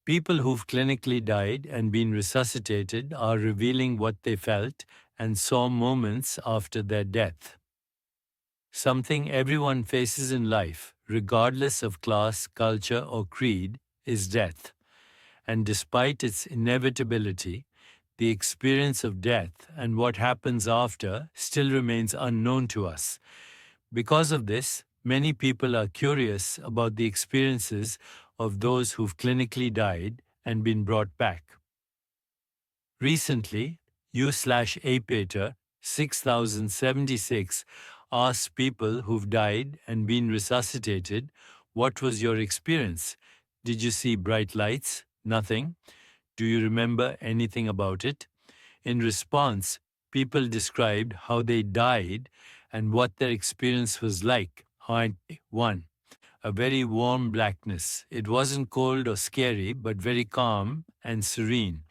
People who've clinically died and been resuscitated are revealing what they felt and saw moments after their death. Something everyone faces in life, regardless of class, culture, or creed, is death. And despite its inevitability, the experience of death and what happens after still remains unknown to us. Because of this, many people are curious about the experiences of those who've clinically died and been brought back. Recently, U/Apater 6076 asked people who've died and been resuscitated, "What was your experience? Did you see bright lights? Nothing? Do you remember anything about it?" In response, people described how they died and what their experience was like. 1. A very warm blackness. It wasn't cold or scary, but very calm and serene.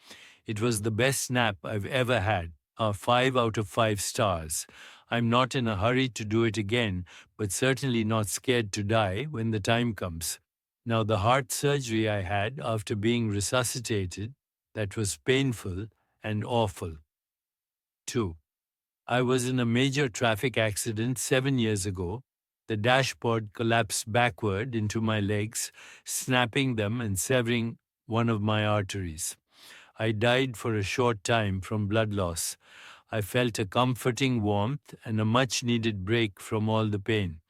It was the best nap I've ever had. 5 out of 5 stars. I'm not in a hurry to do it again, but certainly not scared to die when the time comes. Now, the heart surgery I had after being resuscitated, that was painful and awful. 2. I was in a major traffic accident 7 years ago. The dashboard collapsed backward into my legs, snapping them and severing one of my arteries. I died for a short time from blood loss. I felt a comforting warmth and a much needed break from all the pain.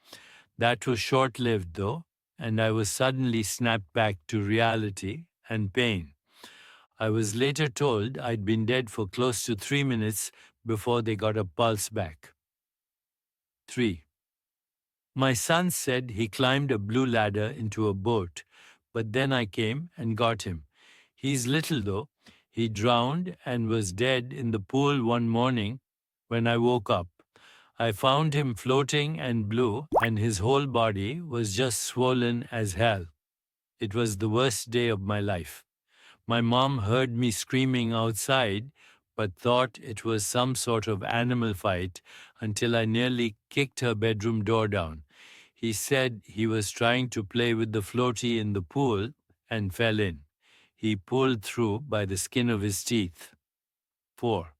That was short lived, though, and I was suddenly snapped back to reality and pain. I was later told I'd been dead for close to 3 minutes before they got a pulse back. 3. My son said he climbed a blue ladder into a boat, but then I came and got him. He's little though. He drowned and was dead in the pool one morning when I woke up. I found him floating and blue, and his whole body was just swollen as hell. It was the worst day of my life. My mom heard me screaming outside, but thought it was some sort of animal fight until I nearly kicked her bedroom door down. He said he was trying to play with the floaty in the pool and fell in. He pulled through by the skin of his teeth. 4.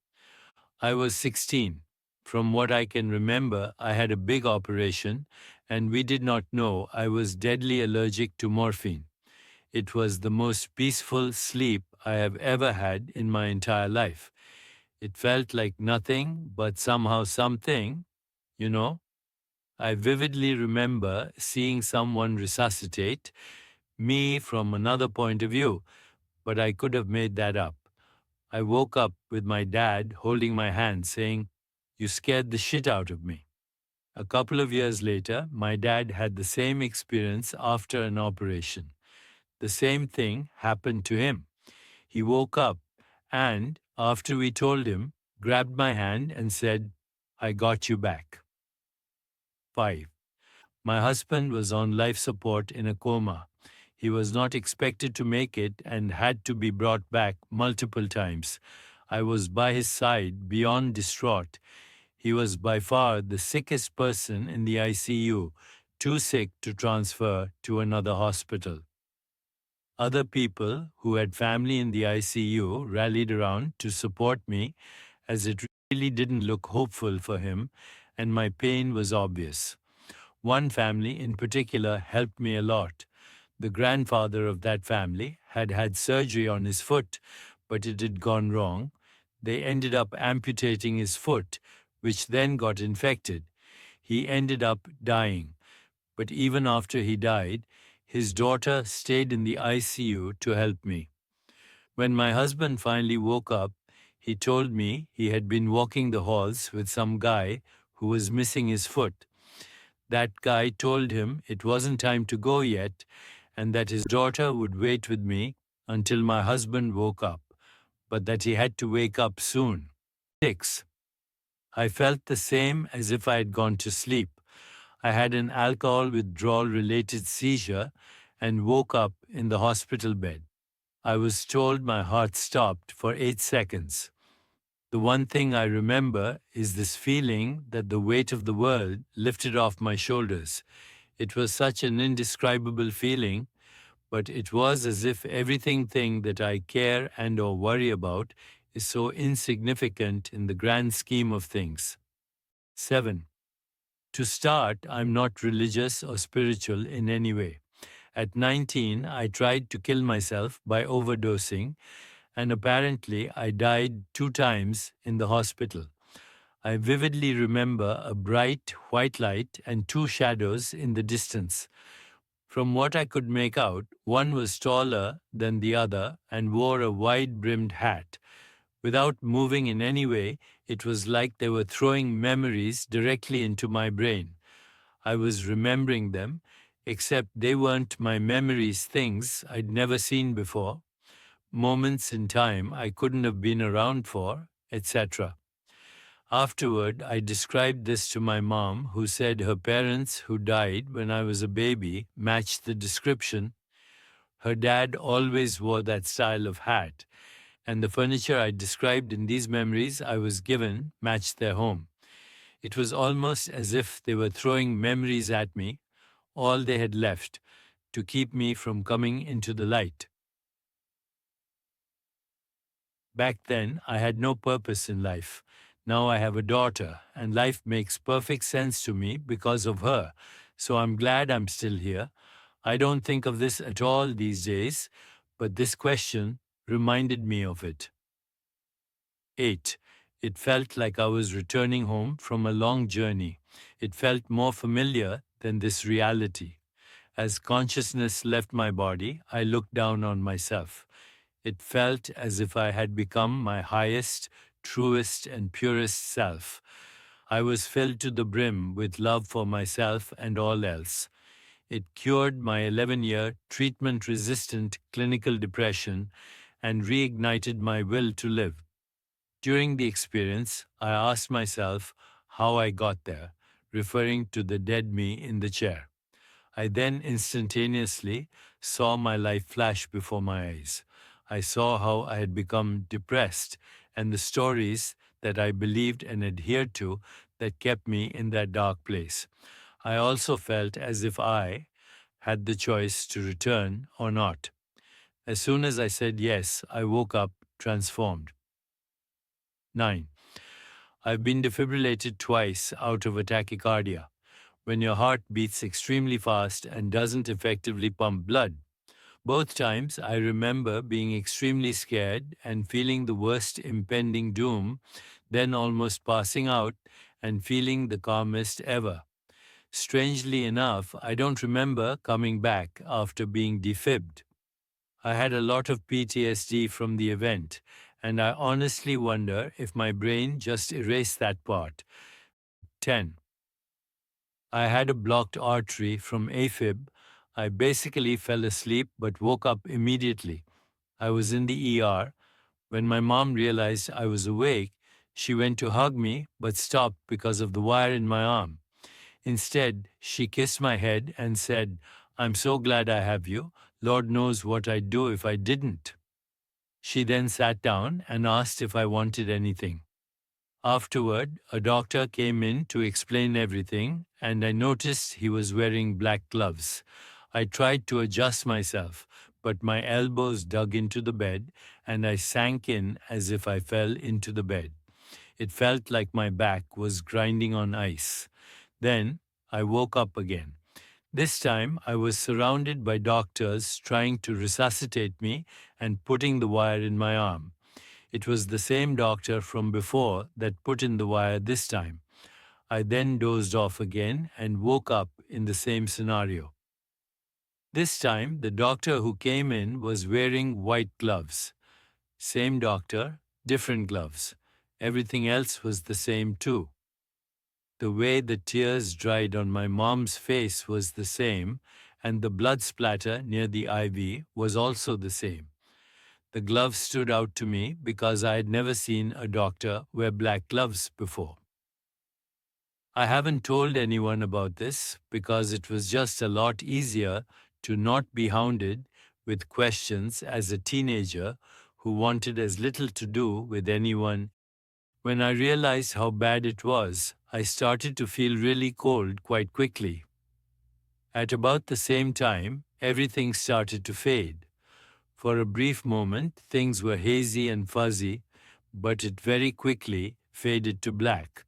I was 16. From what I can remember, I had a big operation, and we did not know I was deadly allergic to morphine. It was the most peaceful sleep I have ever had in my entire life. It felt like nothing, but somehow something, you know. I vividly remember seeing someone resuscitate me from another point of view, but I could have made that up. I woke up with my dad holding my hand saying, "You scared the shit out of me." A couple of years later, my dad had the same experience after an operation. The same thing happened to him. He woke up and, after we told him, grabbed my hand and said, "I got you back." 5. My husband was on life support in a coma. He was not expected to make it and had to be brought back multiple times. I was by his side, beyond distraught. He was by far the sickest person in the ICU, too sick to transfer to another hospital. Other people who had family in the ICU rallied around to support me, as it really didn't look hopeful for him, and my pain was obvious. One family in particular helped me a lot. The grandfather of that family had had surgery on his foot, but it had gone wrong. They ended up amputating his foot, which then got infected. He ended up dying. But even after he died, his daughter stayed in the ICU to help me. When my husband finally woke up, he told me he had been walking the halls with some guy who was missing his foot. That guy told him it wasn't time to go yet and that his daughter would wait with me until my husband woke up, but that he had to wake up soon. 6. I felt the same as if I had gone to sleep. I had an alcohol withdrawal-related seizure and woke up in the hospital bed. I was told my heart stopped for 8 seconds. The one thing I remember is this feeling that the weight of the world lifted off my shoulders. It was such an indescribable feeling, but it was as if everything thing that I care and or worry about is so insignificant in the grand scheme of things. 7. To start, I'm not religious or spiritual in any way. At 19, I tried to kill myself by overdosing, and apparently I died 2 times in the hospital. I vividly remember a bright white light and 2 shadows in the distance. From what I could make out, one was taller than the other and wore a wide brimmed hat. Without moving in any way, it was like they were throwing memories directly into my brain. I was remembering them, except they weren't my memories, things I'd never seen before, moments in time I couldn't have been around for, etc. Afterward, I described this to my mom, who said her parents, who died when I was a baby, matched the description. Her dad always wore that style of hat, and the furniture I described in these memories I was given matched their home. It was almost as if they were throwing memories at me, all they had left, to keep me from coming into the light. Back then, I had no purpose in life. Now I have a daughter, and life makes perfect sense to me because of her. So I'm glad I'm still here. I don't think of this at all these days, but this question reminded me of it. 8. It felt like I was returning home from a long journey. It felt more familiar than this reality. As consciousness left my body, I looked down on myself. It felt as if I had become my highest, truest, and purest self. I was filled to the brim with love for myself and all else. It cured my 11-year treatment resistant clinical depression and reignited my will to live. During the experience, I asked myself how I got there, referring to the dead me in the chair. I then instantaneously saw my life flash before my eyes. I saw how I had become depressed and the stories that I believed and adhered to that kept me in that dark place. I also felt as if I had the choice to return or not. As soon as I said yes, I woke up transformed. 9. I've been defibrillated twice out of a tachycardia, when your heart beats extremely fast and doesn't effectively pump blood. Both times, I remember being extremely scared and feeling the worst impending doom, then almost passing out and feeling the calmest ever. Strangely enough, I don't remember coming back after being defibbed. I had a lot of PTSD from the event, and I honestly wonder if my brain just erased that part. 10. I had a blocked artery from AFib. I basically fell asleep but woke up immediately. I was in the ER. When my mom realized I was awake, she went to hug me but stopped because of the wire in my arm. Instead, she kissed my head and said, "I'm so glad I have you. Lord knows what I'd do if I didn't." She then sat down and asked if I wanted anything. Afterward, a doctor came in to explain everything, and I noticed he was wearing black gloves. I tried to adjust myself, but my elbows dug into the bed, and I sank in as if I fell into the bed. It felt like my back was grinding on ice. Then I woke up again. This time I was surrounded by doctors trying to resuscitate me and putting the wire in my arm. It was the same doctor from before that put in the wire this time. I then dozed off again and woke up in the same scenario. This time, the doctor who came in was wearing white gloves. Same doctor, different gloves. Everything else was the same too. The way the tears dried on my mom's face was the same, and the blood splatter near the IV was also the same. The gloves stood out to me because I had never seen a doctor wear black gloves before. I haven't told anyone about this because it was just a lot easier to not be hounded with questions as a teenager who wanted as little to do with anyone. When I realized how bad it was, I started to feel really cold quite quickly. At about the same time, everything started to fade. For a brief moment, things were hazy and fuzzy, but it very quickly faded to black.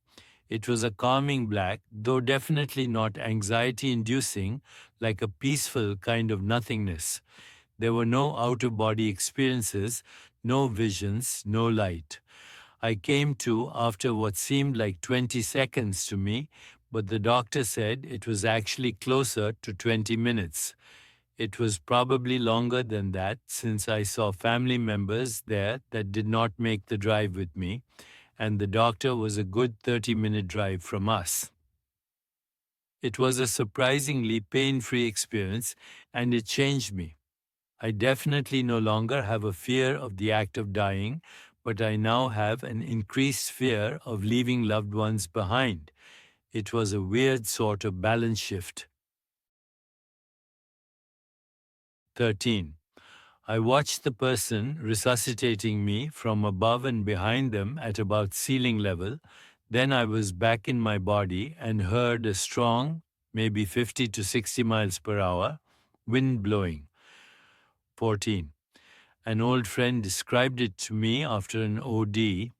It was a calming black, though definitely not anxiety inducing, like a peaceful kind of nothingness. There were no out of body experiences, no visions, no light. I came to after what seemed like 20 seconds to me, but the doctor said it was actually closer to 20 minutes. It was probably longer than that since I saw family members there that did not make the drive with me, and the doctor was a good 30-minute drive from us. It was a surprisingly pain free experience, and it changed me. I definitely no longer have a fear of the act of dying, but I now have an increased fear of leaving loved ones behind. It was a weird sort of balance shift. 13. I watched the person resuscitating me from above and behind them at about ceiling level. Then I was back in my body and heard a strong, maybe 50 to 60 miles per hour, wind blowing. 14. An old friend described it to me after an OD.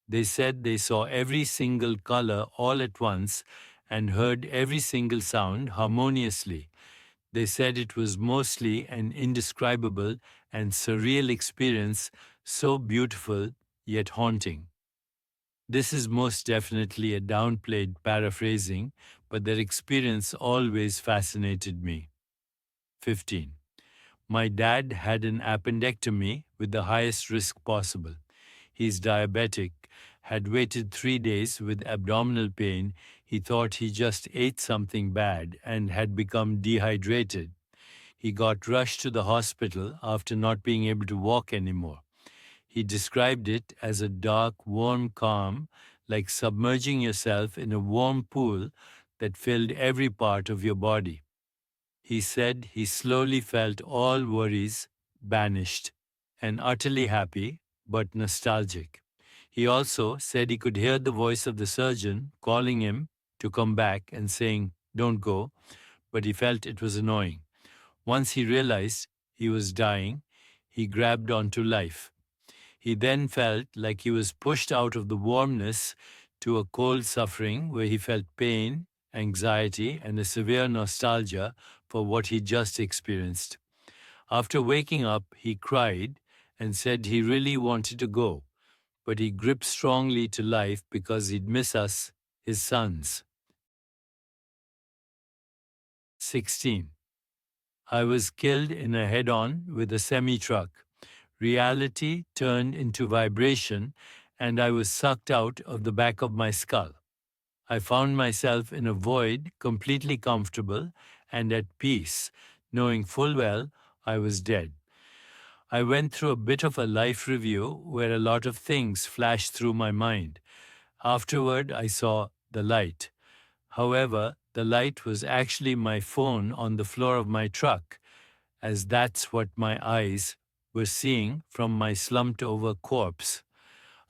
They said they saw every single color all at once and heard every single sound harmoniously. They said it was mostly an indescribable and surreal experience, so beautiful yet haunting. This is most definitely a downplayed paraphrasing, but their experience always fascinated me. 15. My dad had an appendectomy with the highest risk possible. He's diabetic, had waited 3 days with abdominal pain. He thought he just ate something bad and had become dehydrated. He got rushed to the hospital after not being able to walk anymore. He described it as a dark, warm calm, like submerging yourself in a warm pool that filled every part of your body. He said he slowly felt all worries banished and utterly happy but nostalgic. He also said he could hear the voice of the surgeon calling him to come back and saying, "Don't go," but he felt it was annoying. Once he realized he was dying, he grabbed onto life. He then felt like he was pushed out of the warmness to a cold suffering where he felt pain, anxiety, and a severe nostalgia for what he just experienced. After waking up, he cried and said he really wanted to go, but he gripped strongly to life because he'd miss us, his sons. 16. I was killed in a head on with a semi truck. Reality turned into vibration, and I was sucked out of the back of my skull. I found myself in a void, completely comfortable and at peace, knowing full well I was dead. I went through a bit of a life review where a lot of things flashed through my mind. Afterward, I saw the light. However, the light was actually my phone on the floor of my truck, as that's what my eyes were seeing from my slumped over corpse.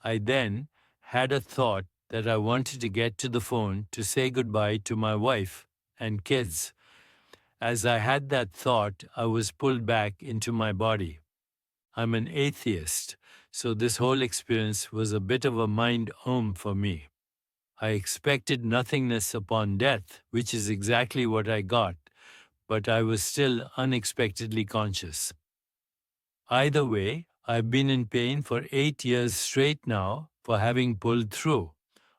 I then had a thought that I wanted to get to the phone to say goodbye to my wife and kids. As I had that thought, I was pulled back into my body. I'm an atheist, so this whole experience was a bit of a mind for me. I expected nothingness upon death, which is exactly what I got, but I was still unexpectedly conscious. Either way, I've been in pain for 8 years straight now for having pulled through.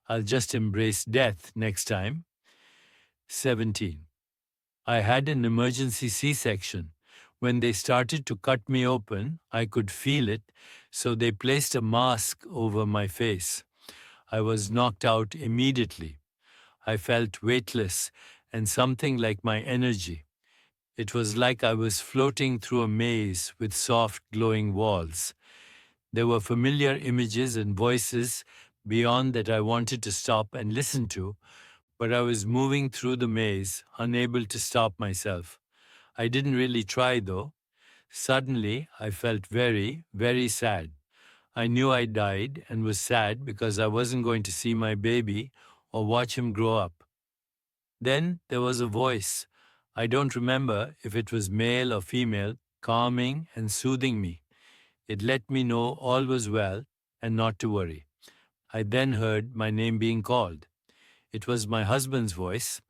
I'll just embrace death next time. 17. I had an emergency C-section. When they started to cut me open, I could feel it, so they placed a mask over my face. I was knocked out immediately. I felt weightless and something like my energy. It was like I was floating through a maze with soft, glowing walls. There were familiar images and voices beyond that I wanted to stop and listen to, but I was moving through the maze, unable to stop myself. I didn't really try, though. Suddenly, I felt very, very sad. I knew I died and was sad because I wasn't going to see my baby or watch him grow up. Then there was a voice. I don't remember if it was male or female, calming and soothing me. It let me know all was well and not to worry. I then heard my name being called. It was my husband's voice,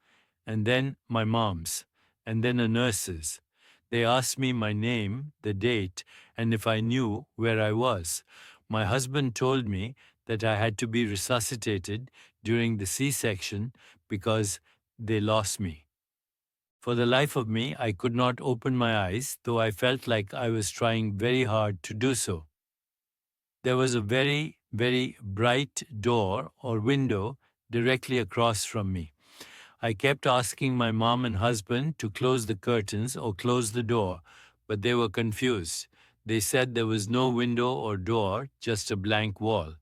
and then my mom's, and then a nurse's. They asked me my name, the date, and if I knew where I was. My husband told me that I had to be resuscitated during the C-section because they lost me. For the life of me, I could not open my eyes, though I felt like I was trying very hard to do so. There was a very, very bright door or window directly across from me. I kept asking my mom and husband to close the curtains or close the door, but they were confused. They said there was no window or door, just a blank wall.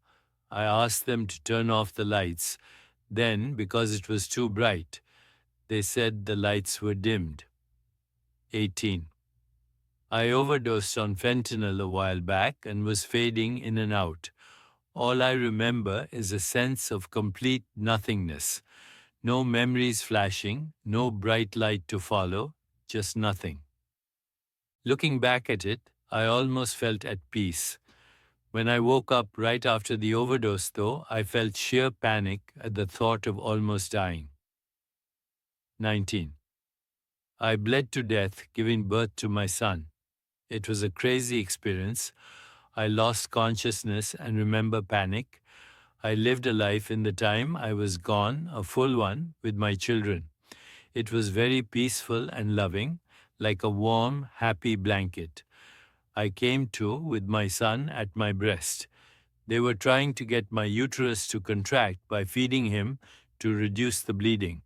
I asked them to turn off the lights. Then, because it was too bright, they said the lights were dimmed. 18. I overdosed on fentanyl a while back and was fading in and out. All I remember is a sense of complete nothingness. No memories flashing, no bright light to follow, just nothing. Looking back at it, I almost felt at peace. When I woke up right after the overdose, though, I felt sheer panic at the thought of almost dying. 19. I bled to death giving birth to my son. It was a crazy experience. I lost consciousness and remember panic. I lived a life in the time I was gone, a full one, with my children. It was very peaceful and loving, like a warm, happy blanket. I came to with my son at my breast. They were trying to get my uterus to contract by feeding him to reduce the bleeding.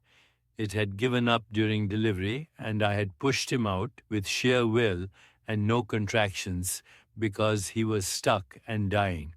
It had given up during delivery, and I had pushed him out with sheer will and no contractions because he was stuck and dying.